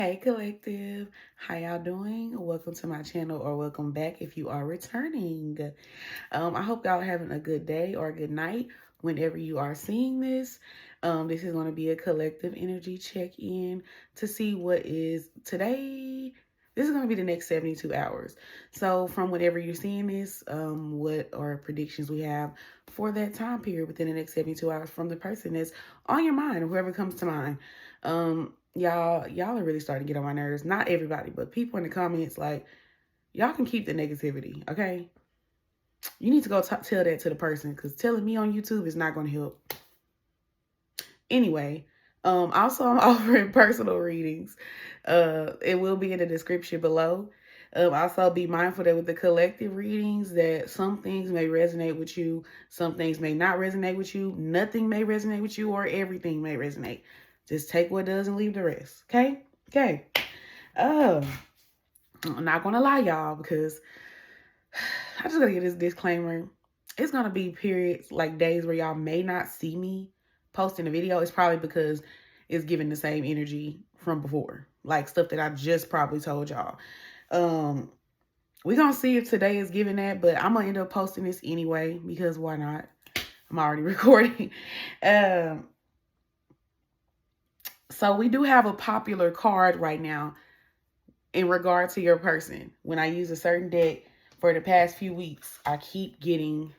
Hey collective, how y'all doing? Welcome to my channel or welcome back if you are returning. I hope y'all are having a good day or a good night whenever you are seeing this. This is going to be a collective energy check-in to see what is today. This is going to be the next 72 hours. So from whenever you're seeing this, what are predictions we have for that time period within the next 72 hours from the person that's on your mind or whoever comes to mind. Y'all are really starting to get on my nerves. Not everybody, but people in the comments, like, y'all can keep the negativity, okay? You need to go tell that to the person, because telling me on YouTube is not going to help. Anyway, also I'm offering personal readings. It will be in the description below. Also be mindful that with the collective readings that some things may resonate with you, some things may not resonate with you, nothing may resonate with you, or everything may resonate. Just take what does and leave the rest. Okay? Okay. I'm not gonna lie, y'all, because I just gotta get this disclaimer. It's gonna be periods, like days where y'all may not see me posting a video. It's probably because it's giving the same energy from before. Like stuff that I just probably told y'all. We're gonna see if today is giving that, but I'm gonna end up posting this anyway because why not? I'm already recording. So we do have a popular card right now in regard to your person. When I use a certain deck for the past few weeks, I keep getting,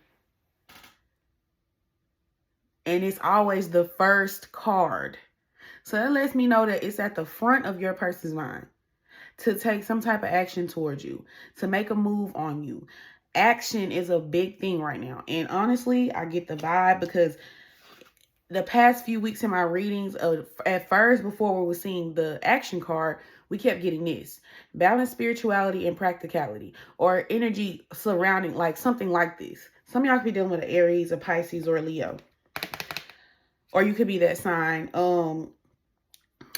and it's always the first card. So that lets me know that it's at the front of your person's mind to take some type of action towards you, to make a move on you. Action is a big thing right now. And honestly, I get the vibe because the past few weeks in my readings, at first, before we were seeing the action card, we kept getting this: balance, spirituality, and practicality, or energy surrounding, like something like this. Some of y'all could be dealing with an Aries, a Pisces, or a Leo, or you could be that sign.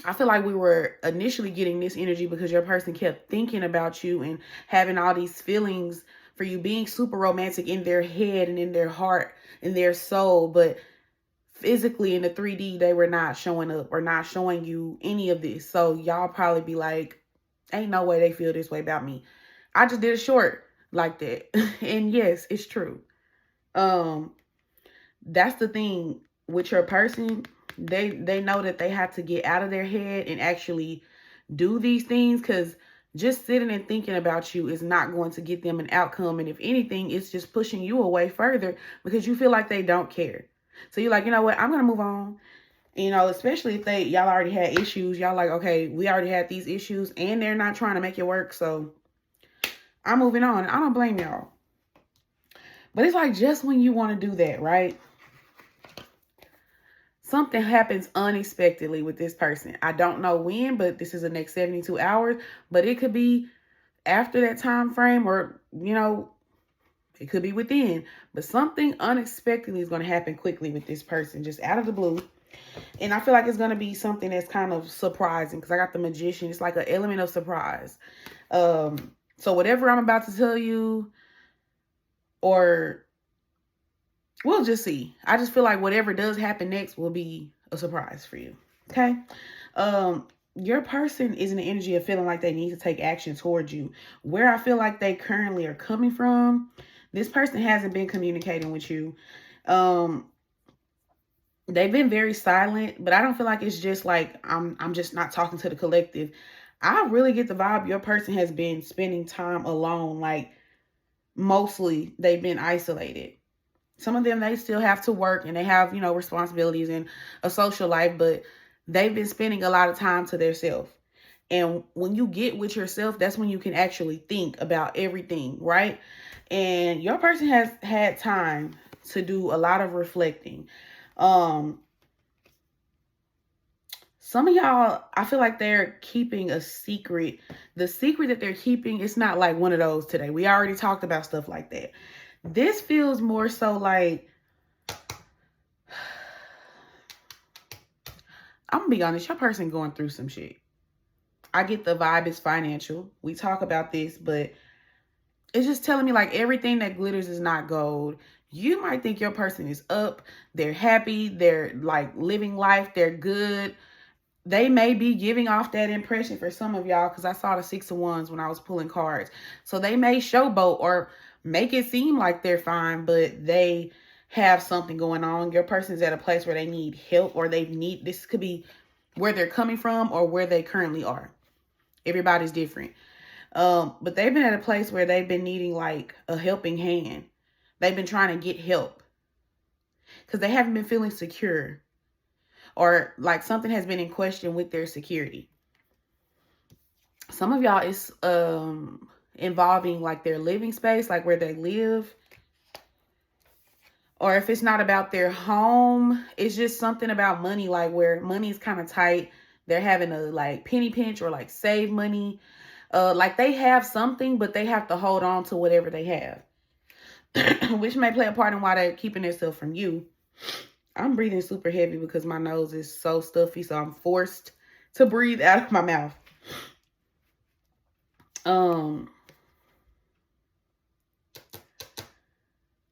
I feel like we were initially getting this energy because your person kept thinking about you and having all these feelings for you, being super romantic in their head and in their heart and their soul, but physically in the 3D, they were not showing up or not showing you any of this. So y'all probably be like, ain't no way they feel this way about me. I just did a short like that. And yes, it's true. That's the thing with your person. They know that they have to get out of their head and actually do these things, because just sitting and thinking about you is not going to get them an outcome. And if anything, it's just pushing you away further because you feel like they don't care. So you're like, you know what, I'm going to move on. You know, especially if y'all already had issues. Y'all like, okay, we already had these issues and they're not trying to make it work. So I'm moving on. I don't blame y'all. But it's like just when you want to do that, right? Something happens unexpectedly with this person. I don't know when, but this is the next 72 hours. But it could be after that time frame, or, you know, it could be within. But something unexpectedly is going to happen quickly with this person, just out of the blue. And I feel like it's going to be something that's kind of surprising because I got the Magician. It's like an element of surprise. So whatever I'm about to tell you, or we'll just see. I just feel like whatever does happen next will be a surprise for you. Okay? Your person is in the energy of feeling like they need to take action towards you. Where I feel like they currently are coming from, this person hasn't been communicating with you. They've been very silent, but I don't feel like it's just like I'm just not talking to the collective. I really get the vibe your person has been spending time alone. Like mostly they've been isolated. Some of them, they still have to work and they have, you know, responsibilities and a social life, but they've been spending a lot of time to themselves. And when you get with yourself, that's when you can actually think about everything, right? And your person has had time to do a lot of reflecting. Some of y'all, I feel like they're keeping a secret. The secret that they're keeping, it's not like one of those today. We already talked about stuff like that. This feels more so like, I'm gonna be honest, your person going through some shit. I get the vibe is financial. We talk about this, but it's just telling me like everything that glitters is not gold. You might think your person is up, they're happy, they're like living life, they're good. they may be giving off that impression for some of y'all, because I saw the 6 of Wands when I was pulling cards. So they may showboat or make it seem like they're fine, but they have something going on. Your person's at a place where they need help, or this could be where they're coming from or where they currently are. Everybody's different. But they've been at a place where they've been needing like a helping hand. They've been trying to get help because they haven't been feeling secure, or like something has been in question with their security. Some of y'all is involving like their living space, like where they live. Or if it's not about their home, it's just something about money, like where money is kind of tight. They're having a like penny pinch or like save money. Like they have something, but they have to hold on to whatever they have, which may play a part in why they're keeping themselves from you. I'm breathing super heavy because my nose is so stuffy, so I'm forced to breathe out of my mouth.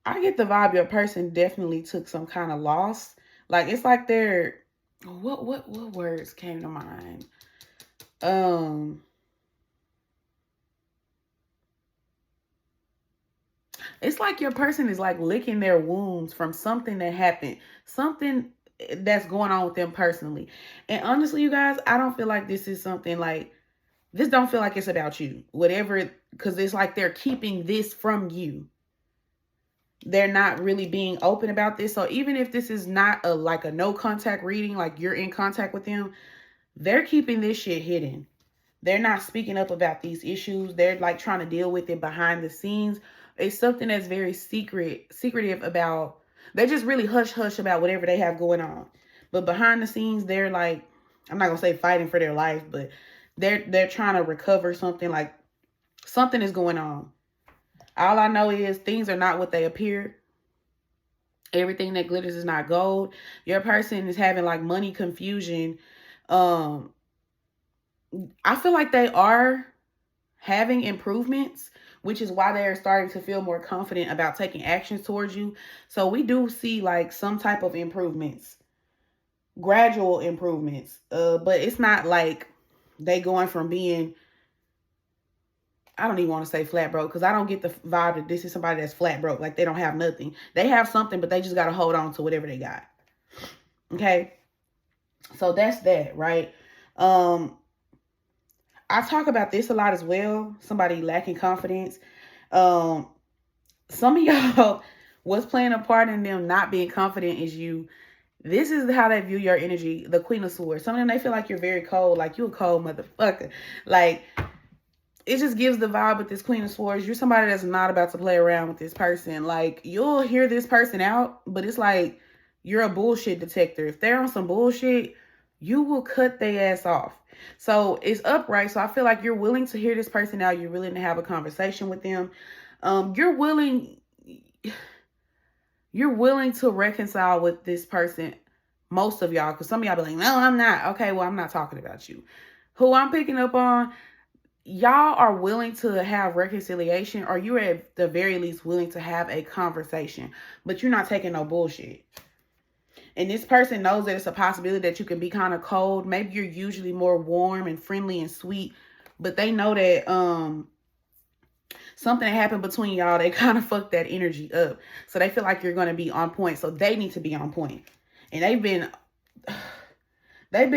I get the vibe your person definitely took some kind of loss. Like it's like they're what words came to mind? It's like your person is like licking their wounds from something that happened, something that's going on with them personally. And honestly, you guys, I don't feel like this is something like, this don't feel like it's about you, whatever, because it's like they're keeping this from you. They're not really being open about this. So even if this is not like a no contact reading, like you're in contact with them, they're keeping this shit hidden. They're not speaking up about these issues. They're like trying to deal with it behind the scenes. It's something that's very secretive about. They're just really hush about whatever they have going on. But behind the scenes, they're like, I'm not gonna say fighting for their life, but they're trying to recover something. Like something is going on. All I know is things are not what they appear. Everything that glitters is not gold. Your person is having like money confusion. I feel like they are having improvements, which is why they're starting to feel more confident about taking actions towards you. So we do see like some type of improvements, gradual improvements. But it's not like they going from being, I don't even want to say flat broke, because I don't get the vibe that this is somebody that's flat broke. Like they don't have nothing. They have something, but they just got to hold on to whatever they got. Okay. So that's that, right? I talk about this a lot as well. Somebody lacking confidence. Some of y'all, what's playing a part in them not being confident is you. This is how they view your energy. The Queen of Swords. Some of them, they feel like you're very cold. Like you a cold motherfucker. Like it just gives the vibe with this Queen of Swords. You're somebody that's not about to play around with this person. Like you'll hear this person out, but it's like you're a bullshit detector. If they're on some bullshit, you will cut their ass off. So it's upright. So I feel like you're willing to hear this person out. You're willing to have a conversation with them. You're willing to reconcile with this person. Most of y'all, because some of y'all be like, no, I'm not. Okay, well, I'm not talking about you. Who I'm picking up on, y'all are willing to have reconciliation, or you're at the very least willing to have a conversation, but you're not taking no bullshit. And this person knows that it's a possibility that you can be kind of cold. Maybe you're usually more warm and friendly and sweet, but they know that something that happened between y'all, they kind of fucked that energy up. So they feel like you're going to be on point. So they need to be on point. And they've been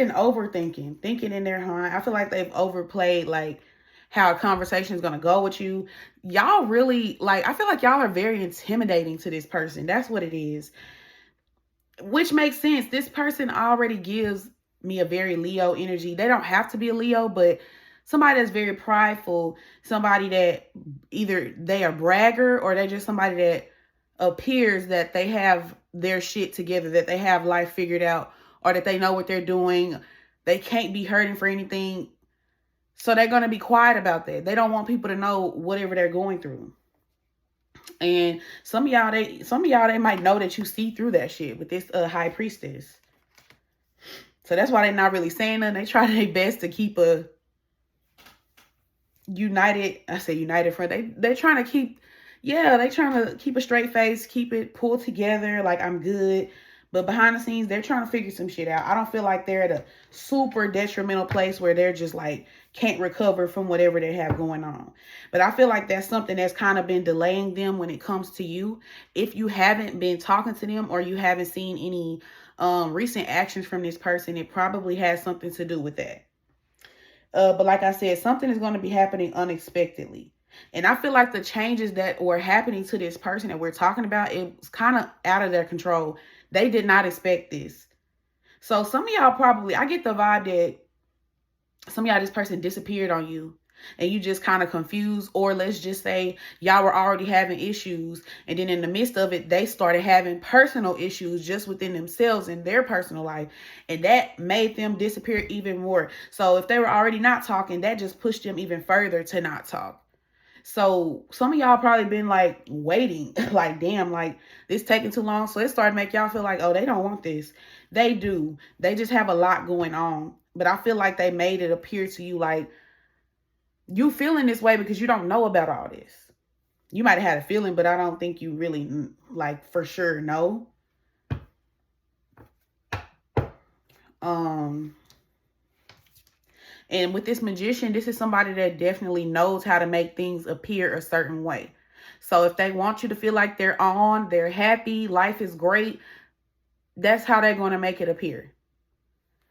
overthinking, thinking in their mind. I feel like they've overplayed like how a conversation is going to go with you. Y'all really like, I feel like y'all are very intimidating to this person. That's what it is. Which makes sense. This person already gives me a very Leo energy. They don't have to be a Leo, but somebody that's very prideful, somebody that either they are bragger or they're just somebody that appears that they have their shit together, that they have life figured out, or that they know what they're doing. They can't be hurting for anything. So they're going to be quiet about that. They don't want people to know whatever they're going through. And some of y'all, they might know that you see through that shit with this high priestess. So that's why they're not really saying nothing. They try their best to keep a united front. They're trying to keep a straight face, keep it pulled together. Like I'm good. But behind the scenes, they're trying to figure some shit out. I don't feel like they're at a super detrimental place where they're just like can't recover from whatever they have going on. But I feel like that's something that's kind of been delaying them when it comes to you. If you haven't been talking to them or you haven't seen any recent actions from this person, it probably has something to do with that. But like I said, something is going to be happening unexpectedly. And I feel like the changes that were happening to this person that we're talking about, it was kind of out of their control. They did not expect this. So some of y'all probably, I get the vibe that some of y'all, this person disappeared on you and you just kind of confused, or let's just say y'all were already having issues. And then in the midst of it, they started having personal issues just within themselves in their personal life. And that made them disappear even more. So if they were already not talking, that just pushed them even further to not talk. So some of y'all probably been like waiting, like, damn, like this taking too long. So it started to make y'all feel like, oh, they don't want this. They do. They just have a lot going on. But I feel like they made it appear to you like you feeling this way because you don't know about all this. You might have had a feeling, but I don't think you really like for sure know. And with this magician, this is somebody that definitely knows how to make things appear a certain way. So if they want you to feel like they're happy, life is great, that's how they're going to make it appear.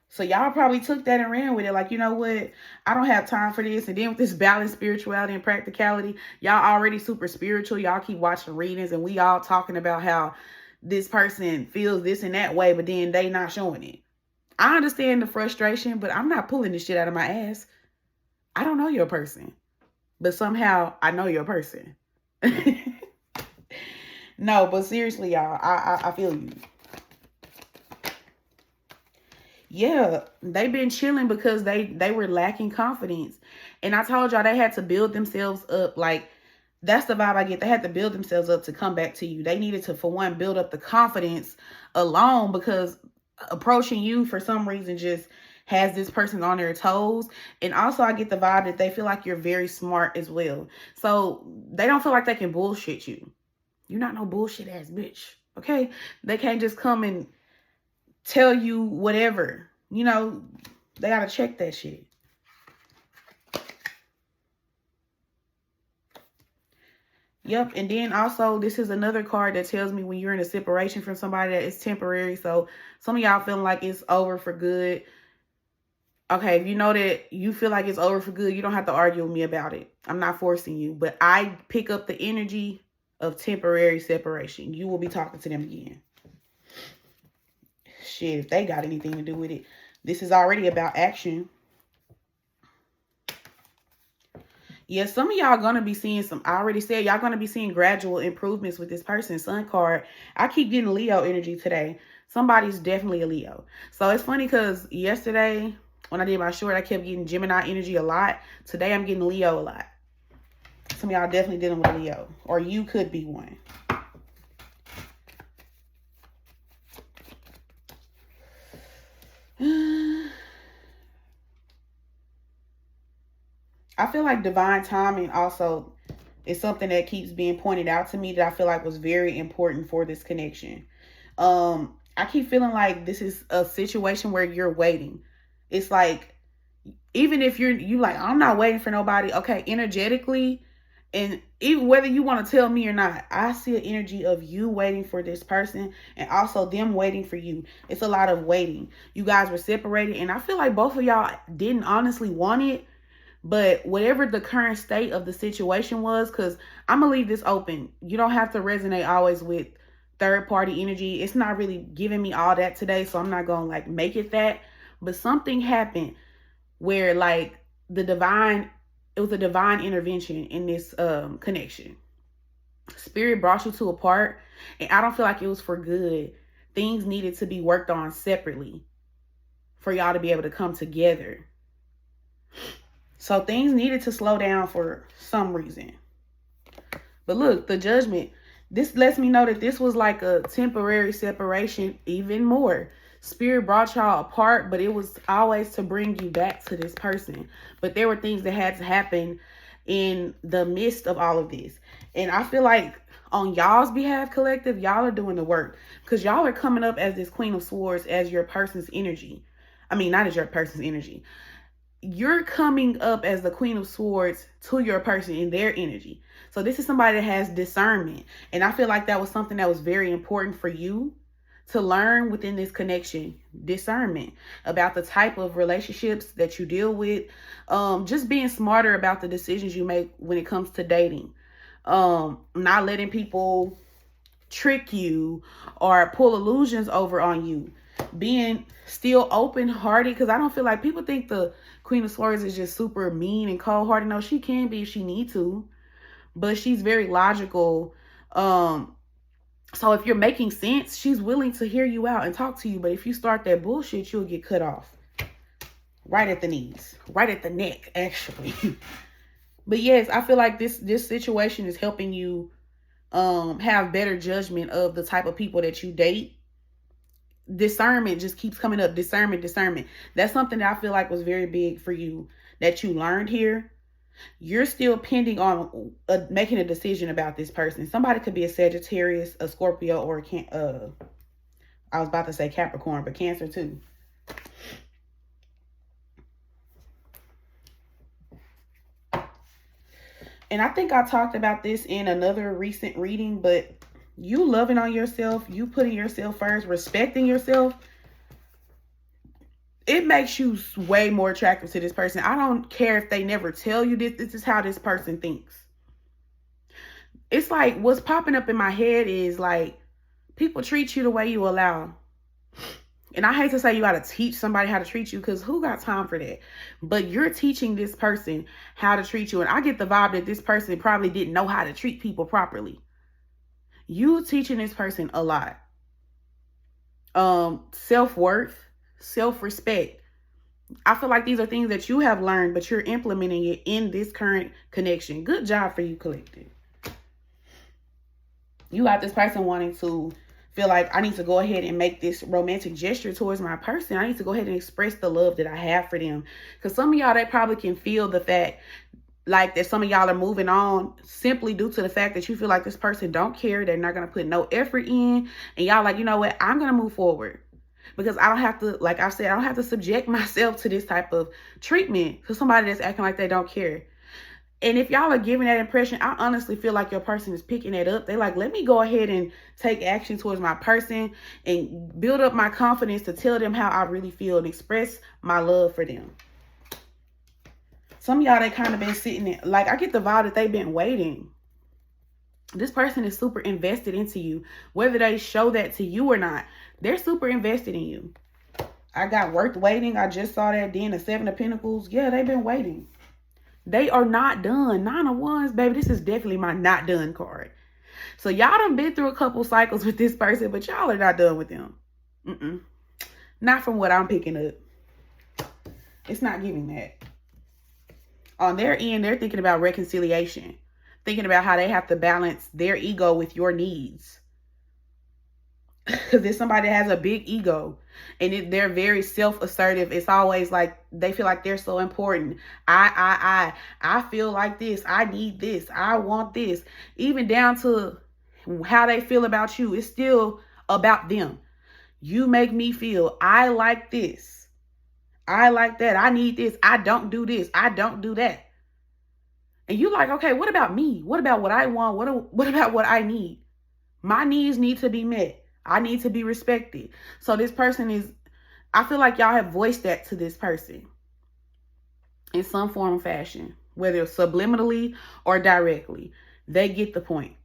So y'all probably took that and ran with it. Like, you know what? I don't have time for this. And then with this balanced spirituality and practicality, y'all already super spiritual. Y'all keep watching readings and we all talking about how this person feels this and that way, but then they not showing it. I understand the frustration, but I'm not pulling this shit out of my ass. I don't know your person, but somehow I know your person. No, but seriously, y'all, I feel you. Yeah, they've been chilling because they were lacking confidence. And I told y'all they had to build themselves up. Like, that's the vibe I get. They had to build themselves up to come back to you. They needed to, for one, build up the confidence alone, because approaching you for some reason just has this person on their toes. And also I get the vibe that they feel like you're very smart as well. So they don't feel like they can bullshit you. You're not no bullshit ass bitch. Okay? They can't just come and tell you whatever. You know, they gotta check that shit. Yep. And then also, this is another card that tells me when you're in a separation from somebody that is temporary. So some of y'all feeling like it's over for good. Okay, if you know that you feel like it's over for good, you don't have to argue with me about it. I'm not forcing you. But I pick up the energy of temporary separation. You will be talking to them again. Shit, if they got anything to do with it. This is already about action. Yeah, some of y'all going to be seeing some, I already said, y'all going to be seeing gradual improvements with this person. Sun card. I keep getting Leo energy today. Somebody's definitely a Leo. So it's funny because yesterday when I did my short, I kept getting Gemini energy a lot. Today I'm getting Leo a lot. Some of y'all definitely dealing with Leo. Or you could be one. I feel like divine timing also is something that keeps being pointed out to me that I feel like was very important for this connection. I keep feeling like this is a situation where you're waiting. It's like, even if you like, I'm not waiting for nobody. Okay, energetically, and even whether you want to tell me or not, I see an energy of you waiting for this person and also them waiting for you. It's a lot of waiting. You guys were separated, and I feel like both of y'all didn't honestly want it. But whatever the current state of the situation was, because I'm going to leave this open. You don't have to resonate always with third party energy. It's not really giving me all that today, so I'm not going to like make it that. But something happened where like it was a divine intervention in this connection. Spirit brought you to a part, and I don't feel like it was for good. Things needed to be worked on separately for y'all to be able to come together. So things needed to slow down for some reason. But look, the judgment, this lets me know that this was like a temporary separation even more. Spirit brought y'all apart, but it was always to bring you back to this person. But there were things that had to happen in the midst of all of this. And I feel like on y'all's behalf, collective, y'all are doing the work. Because y'all are coming up as this Queen of Swords as your person's energy. I mean, not as your person's energy. You're coming up as the Queen of Swords to your person in their energy. So this is somebody that has discernment. And I feel like that was something that was very important for you to learn within this connection. Discernment about the type of relationships that you deal with. Just being smarter about the decisions you make when it comes to dating. Not letting people trick you or pull illusions over on you. Being still open-hearted, because I don't feel like people think the Queen of Swords is just super mean and cold-hearted. No, she can be if she need to, but she's very logical. So if you're making sense, she's willing to hear you out and talk to you. But if you start that bullshit, you'll get cut off right at the knees, right at the neck, actually. But yes, I feel like this situation is helping you have better judgment of the type of people that you date. Discernment just keeps coming up. Discernment. That's something that I feel like was very big for you that you learned here. You're still pending on making a decision about this person. Somebody could be a Sagittarius, a Scorpio, or I was about to say Capricorn, but Cancer too. And I think I talked about this in another recent reading, but you loving on yourself, you putting yourself first, respecting yourself, it makes you way more attractive to this person. I don't care if they never tell you this. This is how this person thinks. It's like what's popping up in my head is like people treat you the way you allow. And I hate to say you got to teach somebody how to treat you, because who got time for that? But you're teaching this person how to treat you. And I get the vibe that this person probably didn't know how to treat people properly. You teaching this person a lot. Self-worth, self-respect. I feel like these are things that you have learned, but you're implementing it in this current connection. Good job for you, collective. You got this person wanting to feel like I need to go ahead and make this romantic gesture towards my person. I need to go ahead and express the love that I have for them. Because some of y'all, they probably can feel the fact like that some of y'all are moving on simply due to the fact that you feel like this person don't care. They're not going to put no effort in. And y'all like, you know what? I'm going to move forward. Because I don't have to, like I said, I don't have to subject myself to this type of treatment to somebody that's acting like they don't care. And if y'all are giving that impression, I honestly feel like your person is picking that up. They like, let me go ahead and take action towards my person and build up my confidence to tell them how I really feel and express my love for them. Some of y'all, they kind of been sitting there. Like, I get the vibe that they've been waiting. This person is super invested into you. Whether they show that to you or not, they're super invested in you. I got worth waiting. I just saw that. Then the Seven of Pentacles. Yeah, they've been waiting. They are not done. Nine of Wands, baby. This is definitely my not done card. So y'all done been through a couple cycles with this person, but y'all are not done with them. Not from what I'm picking up. It's not giving that. On their end, they're thinking about reconciliation. Thinking about how they have to balance their ego with your needs. Because there's somebody that has a big ego. And they're very self-assertive. It's always like they feel like they're so important. I feel like this. I need this. I want this. Even down to how they feel about you. It's still about them. You make me feel I like this. I like that. I need this. I don't do this. I don't do that. And you like, okay, what about me? What about what I want? What about what I need? My needs need to be met. I need to be respected. So this person is, I feel like y'all have voiced that to this person in some form or fashion, whether subliminally or directly. They get the point.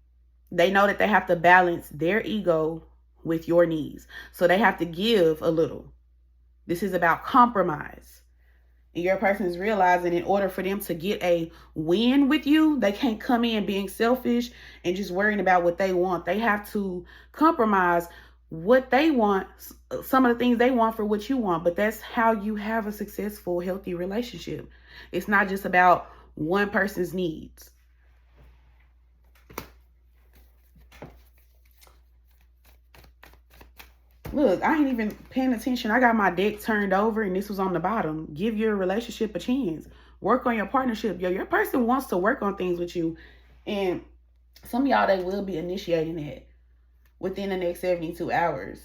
They know that they have to balance their ego with your needs. So they have to give a little. This is about compromise. And your person is realizing in order for them to get a win with you, they can't come in being selfish and just worrying about what they want. They have to compromise what they want, some of the things they want for what you want. But that's how you have a successful, healthy relationship. It's not just about one person's needs. Look, I ain't even paying attention. I got my deck turned over and this was on the bottom. Give your relationship a chance. Work on your partnership. Yo, your person wants to work on things with you. And Some of y'all, they will be initiating it within the next 72 hours.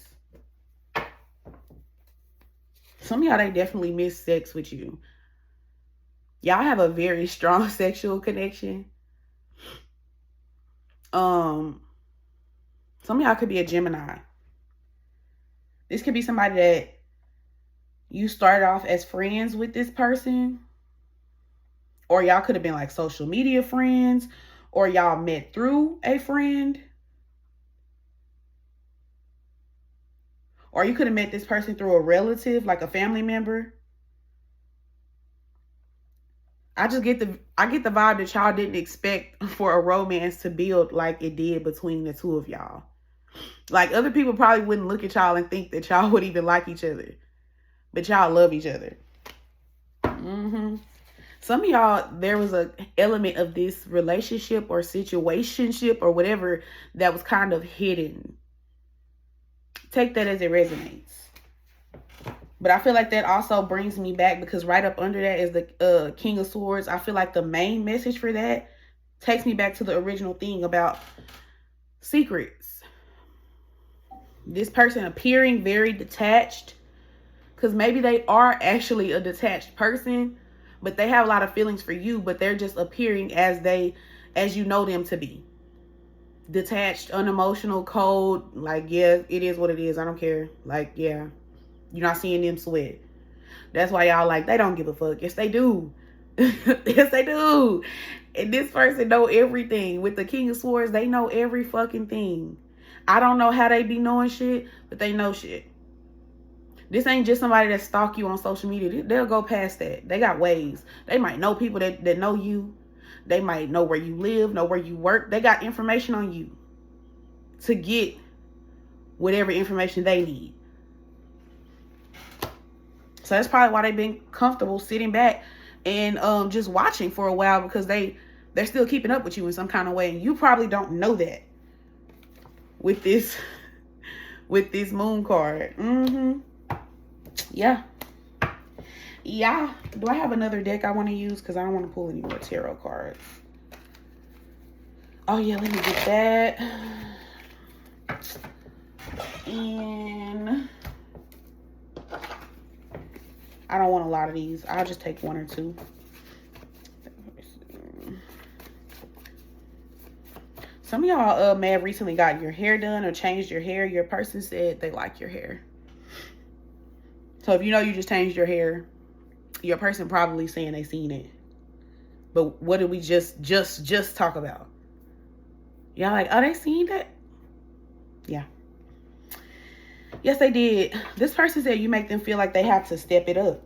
Some of y'all, they definitely miss sex with you. Y'all have a very strong sexual connection. Some of y'all could be a Gemini. This could be somebody that you started off as friends with this person. Or y'all could have been like social media friends. Or y'all met through a friend. Or you could have met this person through a relative, like a family member. I get the vibe that y'all didn't expect for a romance to build like it did between the two of y'all. Like, other people probably wouldn't look at y'all and think that y'all would even like each other. But y'all love each other. Some of y'all, there was an element of this relationship or situationship or whatever that was kind of hidden. Take that as it resonates. But I feel like that also brings me back, because right up under that is the King of Swords. I feel like the main message for that takes me back to the original thing about secrets. This person appearing very detached, because maybe they are actually a detached person, but they have a lot of feelings for you, but they're just appearing as you know them to be. Detached, unemotional, cold. Like, yeah, it is what it is. I don't care. Like, yeah. You're not seeing them sweat. That's why y'all like, they don't give a fuck. Yes, they do. Yes, they do. And this person know everything. With the King of Swords, they know every fucking thing. I don't know how they be knowing shit, but they know shit. This ain't just somebody that stalk you on social media. They'll go past that. They got ways. They might know people that know you. They might know where you live, know where you work. They got information on you to get whatever information they need. So that's probably why they've been comfortable sitting back and just watching for a while, because they're still keeping up with you in some kind of way. And you probably don't know that with this moon card. Yeah. Do I have another deck I want to use? Because I don't want to pull any more tarot cards. Oh yeah, let me get that. And I don't want a lot of these. I'll just take one or two. Some of y'all may have recently got your hair done or changed your hair. Your person said they like your hair. So if you know you just changed your hair, your person probably saying they seen it. But what did we just talk about? Y'all like, oh, they seen that? Yeah. Yes, they did. This person said you make them feel like they have to step it up.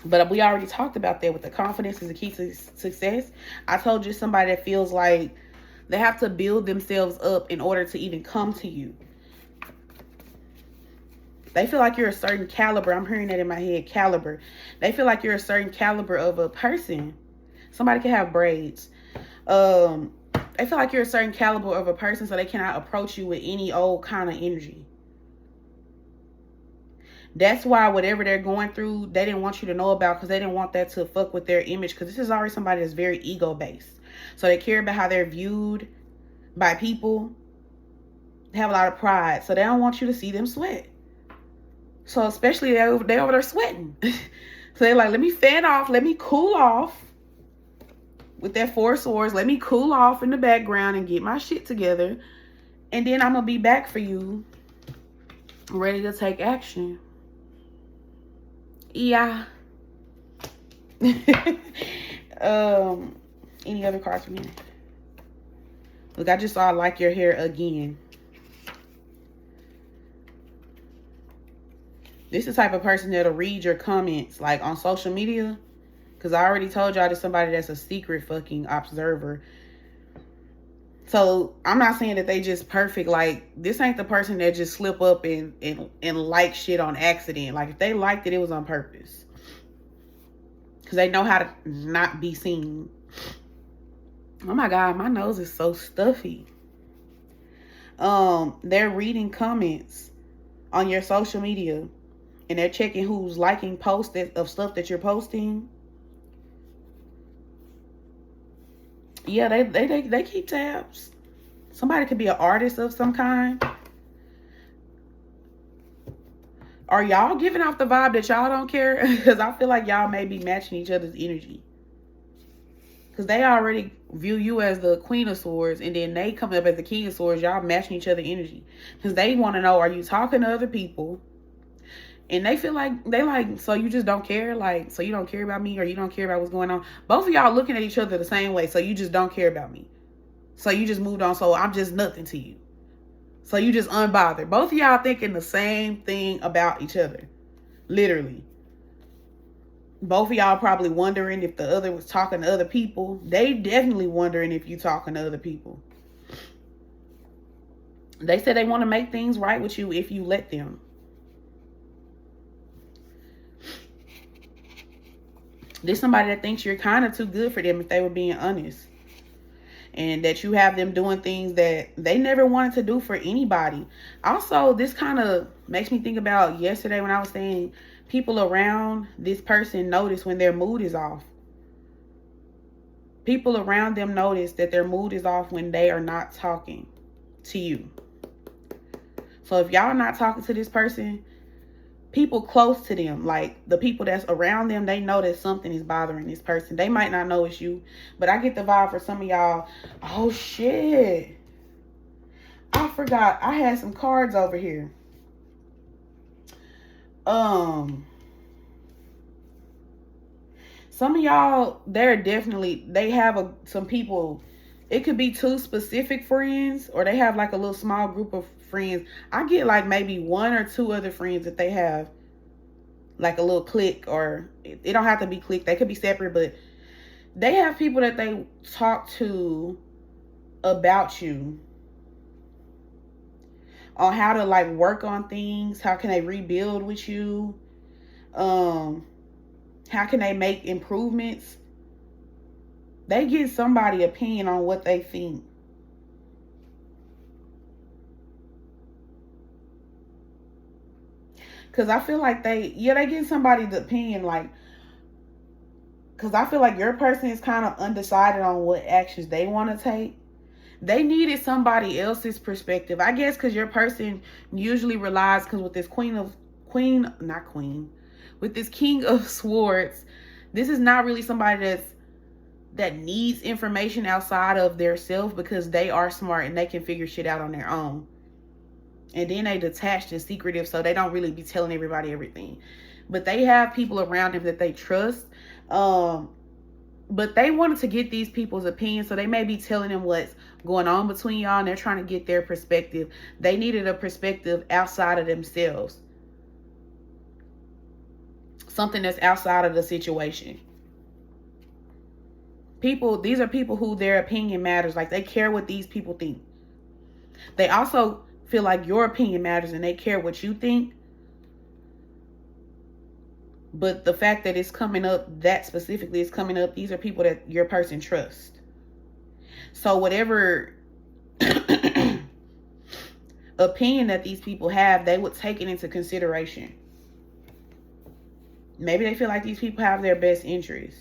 But we already talked about that with the confidence is the key to success. I told you somebody that feels like they have to build themselves up in order to even come to you. They feel like you're a certain caliber. I'm hearing that in my head, caliber. They feel like you're a certain caliber of a person. Somebody can have braids. They feel like you're a certain caliber of a person, so they cannot approach you with any old kind of energy. That's why whatever they're going through, they didn't want you to know about, because they didn't want that to fuck with their image, because this is already somebody that's very ego-based. So they care about how they're viewed by people. They have a lot of pride, so they don't want you to see them sweat. So especially they over there sweating. So they're like, let me fan off, let me cool off with that Four of Swords. Let me cool off in the background and get my shit together. And then I'm going to be back for you, ready to take action. Yeah. Any other cards for me? Look, I just saw I like your hair again. This is the type of person that'll read your comments like on social media. Because I already told y'all there's somebody that's a secret fucking observer. So I'm not saying that they just perfect. Like, this ain't the person that just slip up and like shit on accident. Like, if they liked it, it was on purpose. Because they know how to not be seen. Oh my God, my nose is so stuffy. They're reading comments on your social media. And they're checking who's liking posts of stuff that you're posting. Yeah, they keep tabs. Somebody could be an artist of some kind. Are y'all giving off the vibe that y'all don't care? Because I feel like y'all may be matching each other's energy. Because they already view you as the Queen of Swords, and then they come up as the King of Swords. Y'all matching each other's energy. Because they want to know, are you talking to other people? And they feel like, so you just don't care? Like, so you don't care about me, or you don't care about what's going on? Both of y'all looking at each other the same way, so you just don't care about me. So you just moved on, so I'm just nothing to you. So you just unbothered. Both of y'all thinking the same thing about each other. Literally. Both of y'all probably wondering if the other was talking to other people. They definitely wondering if you talking to other people. They said they want to make things right with you if you let them. There's somebody that thinks you're kind of too good for them, if they were being honest. And that you have them doing things that they never wanted to do for anybody. Also, this kind of makes me think about yesterday when I was saying people around this person notice when their mood is off. People around them notice that their mood is off when they are not talking to you. So if y'all not talking to this person, people close to them, like the people that's around them, they know that something is bothering this person. They might not know it's you, but I get the vibe for some of y'all. Oh shit, I forgot I had some cards over here. Some of y'all, they have some people. It could be two specific friends, or they have like a little small group of friends. I get like maybe one or two other friends that they have, like a little clique, or it don't have to be clique. They could be separate, but they have people that they talk to about you, on how to like work on things. How can they rebuild with you? How can they make improvements? They get somebody's opinion on what they think. Because I feel like they get somebody's opinion, like, because I feel like your person is kind of undecided on what actions they want to take. They needed somebody else's perspective, I guess, because your person usually relies, because with this with this King of Swords, this is not really somebody that needs information outside of their self, because they are smart and they can figure shit out on their own. And then they detached and secretive, so they don't really be telling everybody everything. But they have people around them that they trust. But they wanted to get these people's opinion, so they may be telling them what's going on between y'all, and they're trying to get their perspective. They needed a perspective outside of themselves. Something that's outside of the situation. These are people who their opinion matters. Like, they care what these people think. They also feel like your opinion matters, and they care what you think. But the fact that it's coming up, that specifically is coming up, these are people that your person trusts. So whatever opinion that these people have, they would take it into consideration. Maybe they feel like these people have their best interests.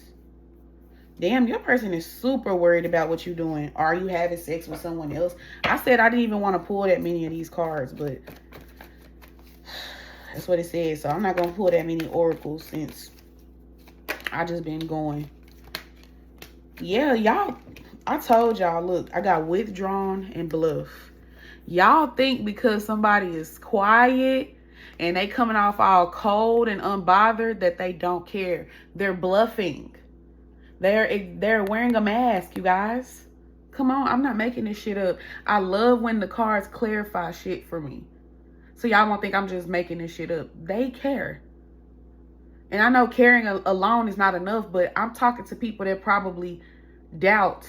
Damn, your person is super worried about what you're doing. Are you having sex with someone else? I said I didn't even want to pull that many of these cards, but that's what it says. So I'm not going to pull that many oracles, since I just been going. Yeah, y'all, I told y'all, look, I got withdrawn and bluff. Y'all think because somebody is quiet and they coming off all cold and unbothered that they don't care. They're bluffing. They're wearing a mask, you guys. Come on, I'm not making this shit up. I love when the cards clarify shit for me. So y'all won't think I'm just making this shit up. They care. And I know caring alone is not enough, but I'm talking to people that probably doubt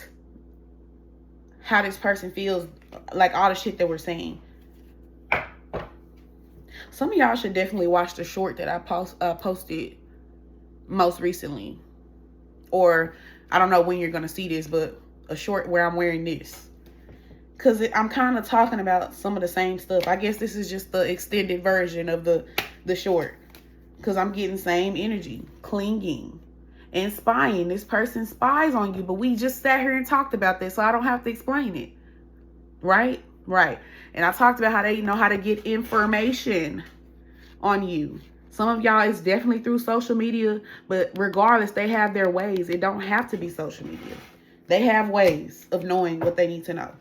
how this person feels, like all the shit that we're saying. Some of y'all should definitely watch the short that I posted most recently. Or I don't know when you're going to see this, but a short where I'm wearing this. Because I'm kind of talking about some of the same stuff. I guess this is just the extended version of the short. Because I'm getting same energy. Clinging. and spying. This person spies on you, but we just sat here and talked about this, so I don't have to explain it. Right? Right. And I talked about how they know how to get information on you. Some of y'all is definitely through social media, but regardless, they have their ways. It don't have to be social media. They have ways of knowing what they need to know.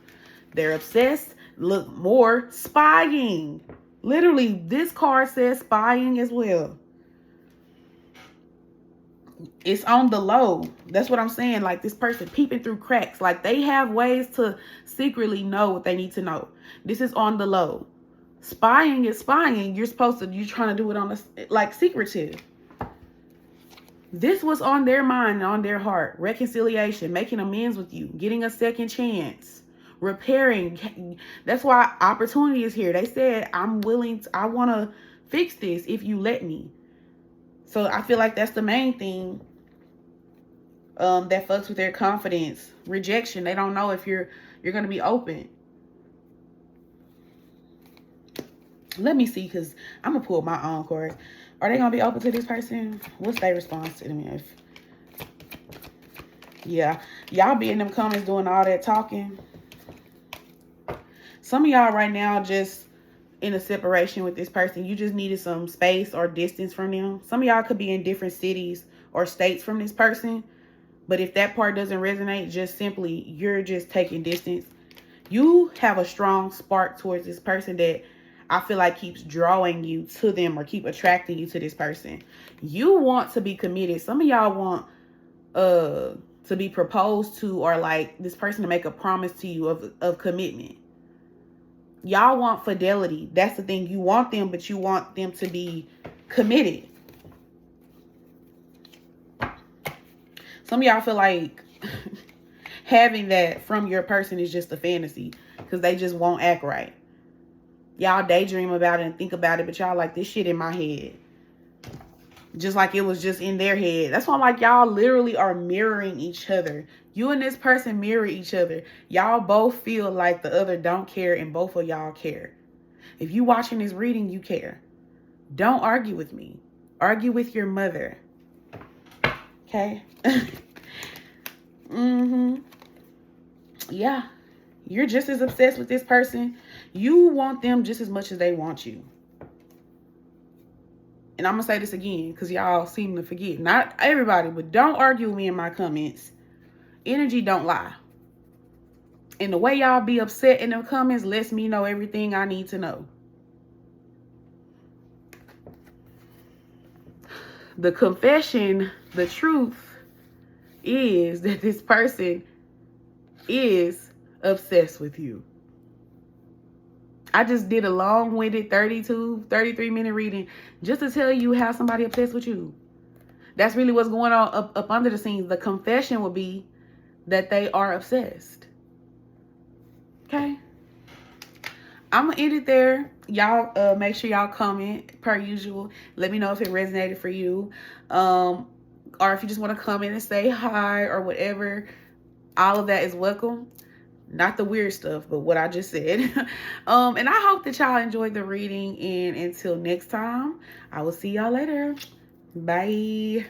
They're obsessed. Look, more spying. Literally, this card says spying as well. It's on the low. That's what I'm saying. Like, this person peeping through cracks. Like, they have ways to secretly know what they need to know. This is on the low. Spying is spying. You're trying to do it on like secretive. This was on their mind, on their heart. Reconciliation, making amends with you, getting a second chance, repairing. That's why opportunity is here. They said, I want to fix this if you let me. So I feel like that's the main thing that fucks with their confidence. Rejection. They don't know if you're going to be open. Let me see, because I'm going to pull my own cards. Are they going to be open to this person? What's their response to them? Yeah. Y'all be in them comments doing all that talking. Some of y'all right now just in a separation with this person. You just needed some space or distance from them. Some of y'all could be in different cities or states from this person. But if that part doesn't resonate, just simply, you're just taking distance. You have a strong spark towards this person that I feel like keeps drawing you to them or keep attracting you to this person. You want to be committed. Some of y'all want to be proposed to, or like this person to make a promise to you of commitment. Y'all want fidelity. That's the thing. You want them, but you want them to be committed. Some of y'all feel like having that from your person is just a fantasy because they just won't act right. Y'all daydream about it and think about it, but y'all like, this shit in my head. Just like it was just in their head. That's why I'm like, y'all literally are mirroring each other. You and this person mirror each other. Y'all both feel like the other don't care, and both of y'all care. If you watching this reading, you care. Don't argue with me. Argue with your mother. Okay? Yeah. You're just as obsessed with this person. You want them just as much as they want you. And I'm going to say this again because y'all seem to forget. Not everybody, but don't argue with me in my comments. Energy don't lie. And the way y'all be upset in the comments lets me know everything I need to know. The confession, the truth is that this person is obsessed with you. I just did a long-winded 33-minute reading just to tell you how somebody obsessed with you. That's really what's going on up under the scenes. The confession will be that they are obsessed. Okay? I'm going to end it there. Y'all make sure y'all comment per usual. Let me know if it resonated for you. Or if you just want to comment and say hi or whatever. All of that is welcome. Not the weird stuff, but what I just said. And I hope that y'all enjoyed the reading. And until next time, I will see y'all later. Bye.